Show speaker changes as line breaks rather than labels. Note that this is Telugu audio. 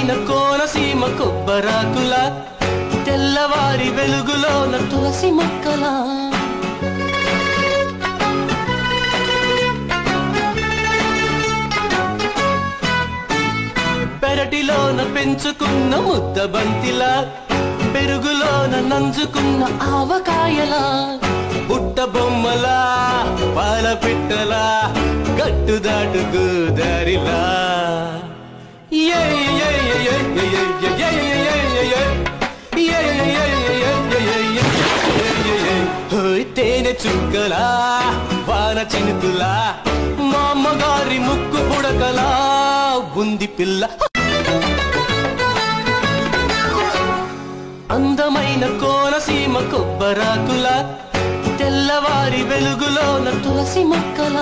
అందమైన కోనసీమ కొబ్బరాకుల తెల్లవారి వెలుగులోన తులసి మొక్కల పెరటిలోన పెంచుకున్న ముద్ద బంతిలా పెరుగులోన నంజుకున్న ఆవకాయలా పుట్ట బొమ్మలా పాల పిట్టలా గట్టు దాటుకు దారిలా తేనె చుక్కలా వాన చినుకులా మా అమ్మగారి ముక్కు పుడకలా ఉంది పిల్ల అందమైన కోనసీమ కొబ్బరాకుల తెల్లవారి వెలుగులోన తులసి మొక్కల